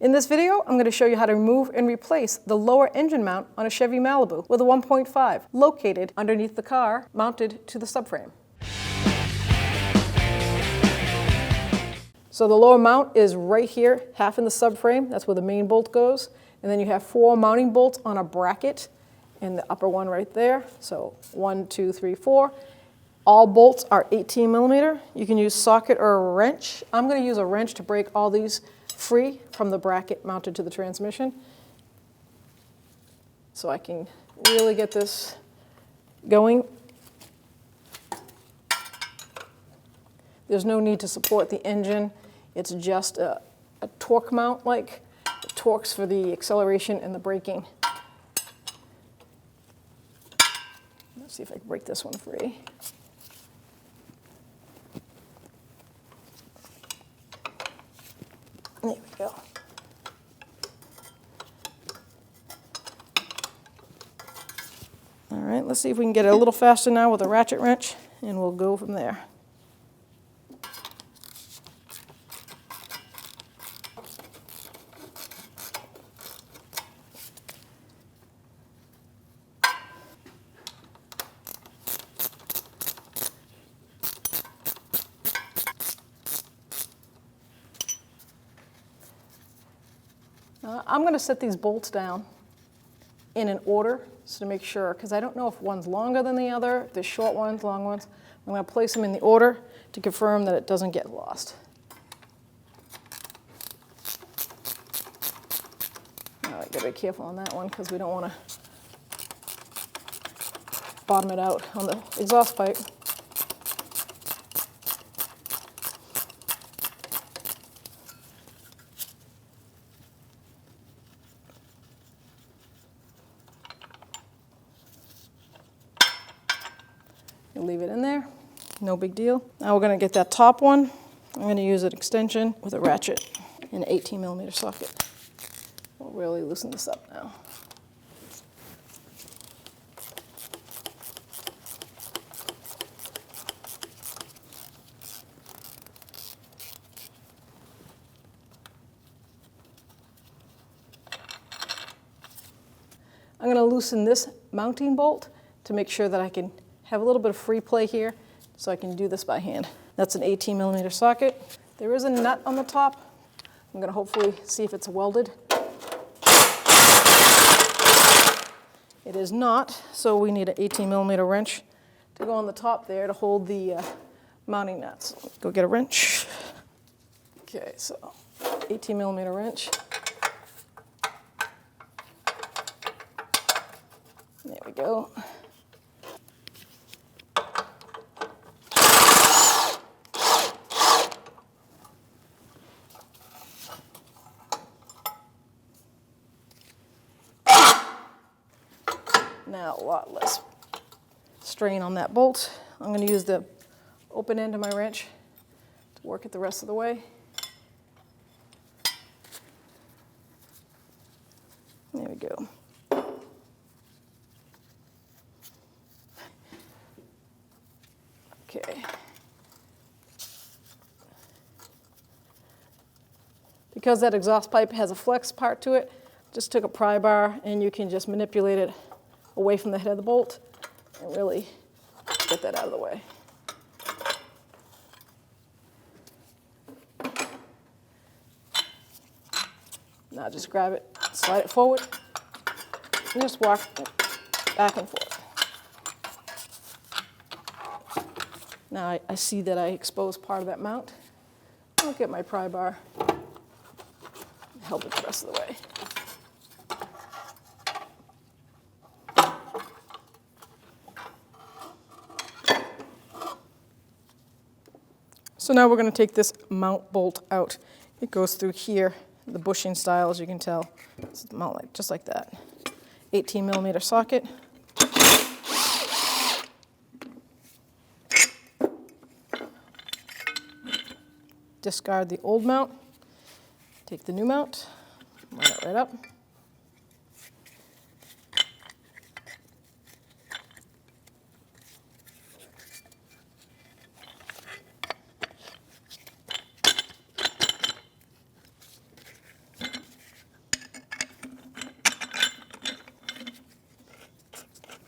In this video, I'm going to show you how to remove and replace the lower engine mount on a Chevy Malibu with a 1.5 located underneath the car, mounted to the subframe. So the lower mount is right here, half in the subframe. That's where the main bolt goes. And then you have 4 mounting bolts on a bracket, and the upper one right there. So 1, 2, 3, 4. All bolts are 18 millimeter. You can use socket or a wrench. I'm going to use a wrench to break all these free from the bracket mounted to the transmission, so I can really get this going. There's no need to support the engine. It's just a torque mount, like it torques for the acceleration and the braking. Let's see if I can break this one free. There we go. All right, let's see if we can get it a little faster now with a ratchet wrench, and we'll go from there. I'm going to set these bolts down in an order so to make sure, because I don't know if one's longer than the other, if there's short ones, long ones. I'm going to place them in the order to confirm that it doesn't get lost. All right, gotta be careful on that one because we don't want to bottom it out on the exhaust pipe. Leave it in there, no big deal. Now we're going to get that top one. I'm going to use an extension with a ratchet and an 18 millimeter socket. We'll really loosen this up now. I'm going to loosen this mounting bolt to make sure that I can have a little bit of free play here, so I can do this by hand. That's an 18 millimeter socket. There is a nut on the top. I'm going to hopefully see if it's welded. It is not, so we need an 18 millimeter wrench to go on the top there to hold the mounting nuts. Go get a wrench. Okay, so 18 millimeter wrench. There we go. Now a lot less strain on that bolt. I'm going to use the open end of my wrench to work it the rest of the way. There we go. Okay. Because that exhaust pipe has a flex part to it, just took a pry bar and you can just manipulate it away from the head of the bolt and really get that out of the way. Now just grab it, slide it forward, and just walk back and forth. Now I see that I exposed part of that mount. I'll get my pry bar and help it the rest of the way. So now we're going to take this mount bolt out. It goes through here, the bushing style, as you can tell. It's mount like, just like that. 18 millimeter socket. Discard the old mount. Take the new mount, line it right up.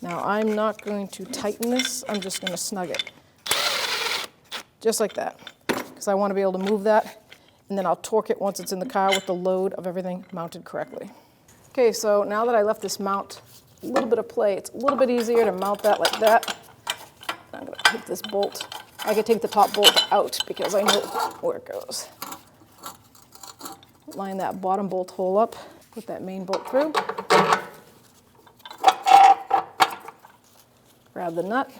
Now I'm not going to tighten this, I'm just going to snug it. Just like that, because I want to be able to move that, and then I'll torque it once it's in the car with the load of everything mounted correctly. Okay, so now that I left this mount a little bit of play, it's a little bit easier to mount that like that. I'm going to take this bolt. I can take the top bolt out because I know where it goes. Line that bottom bolt hole up, put that main bolt through. Grab the nut.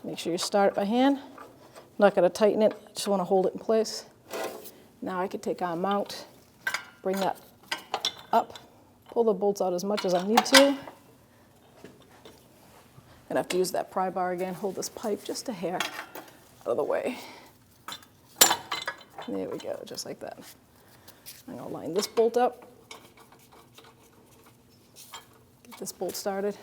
Make sure you start it by hand. I'm not going to tighten it, I just want to hold it in place. Now I can take our mount, bring that up, pull the bolts out as much as I need to. Gonna have to use that pry bar again, hold this pipe just a hair out of the way. There we go, just like that. I'm gonna line this bolt up. Get this bolt started.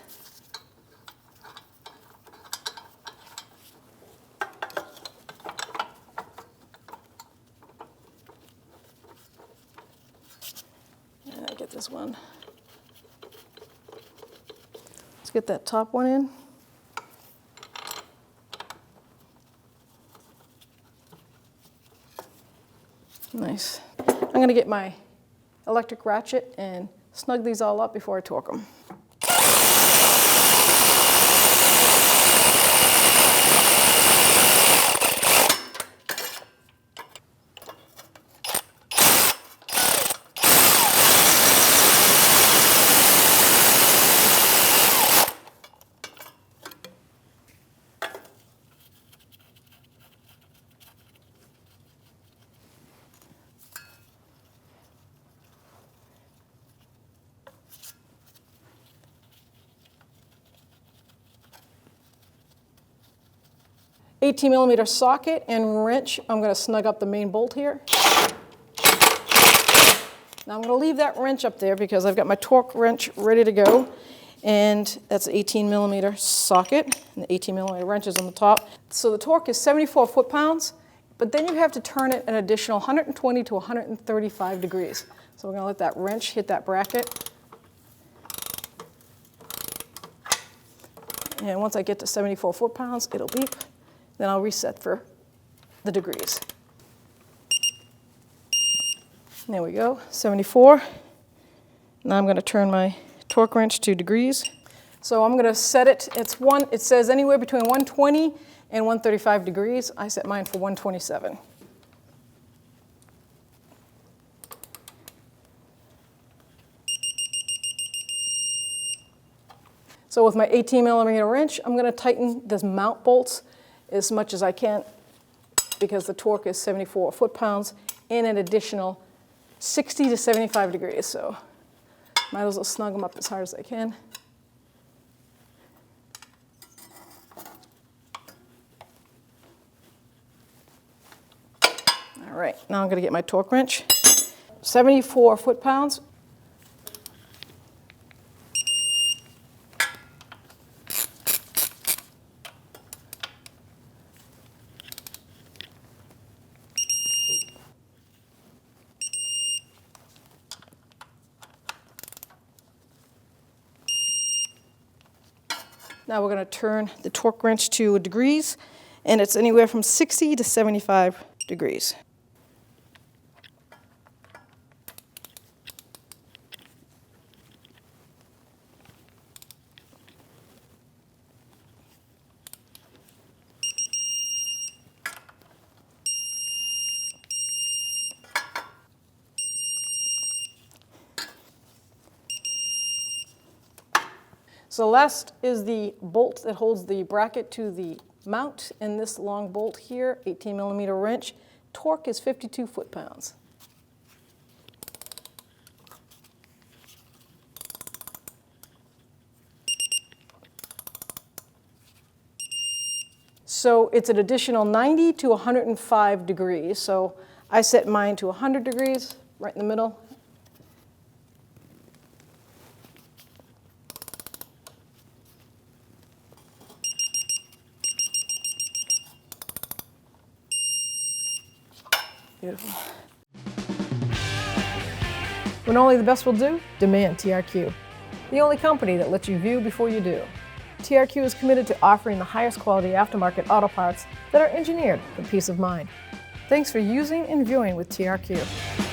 And I get this one. Let's get that top one in. Nice. I'm going to get my electric ratchet and snug these all up before I torque them. $18mm socket and wrench. I'm going to snug up the main bolt here. Now I'm going to leave that wrench up there because I've got my torque wrench ready to go, and that's an 18mm socket, and the 18mm wrench is on the top. So the torque is 74 foot-pounds, but then you have to turn it an additional 120 to 135 degrees. So we're going to let that wrench hit that bracket. And once I get to 74 foot-pounds, it'll beep. Then I'll reset for the degrees. There we go, 74. Now I'm going to turn my torque wrench to degrees. So I'm going to set it, it says anywhere between 120 and 135 degrees. I set mine for 127. So with my 18mm wrench, I'm going to tighten this mount bolts as much as I can because the torque is 74 foot-pounds and an additional 60 to 75 degrees. So might as well snug them up as hard as I can. All right, now I'm going to get my torque wrench. 74 foot-pounds. Now we're going to turn the torque wrench to degrees, and it's anywhere from 60 to 75 degrees. So last is the bolt that holds the bracket to the mount, and this long bolt here, 18mm wrench. Torque is 52 foot-pounds. So it's an additional 90 to 105 degrees. So I set mine to 100 degrees, right in the middle. Beautiful. When only the best will do, demand TRQ. The only company that lets you view before you do. TRQ is committed to offering the highest quality aftermarket auto parts that are engineered for peace of mind. Thanks for using and viewing with TRQ.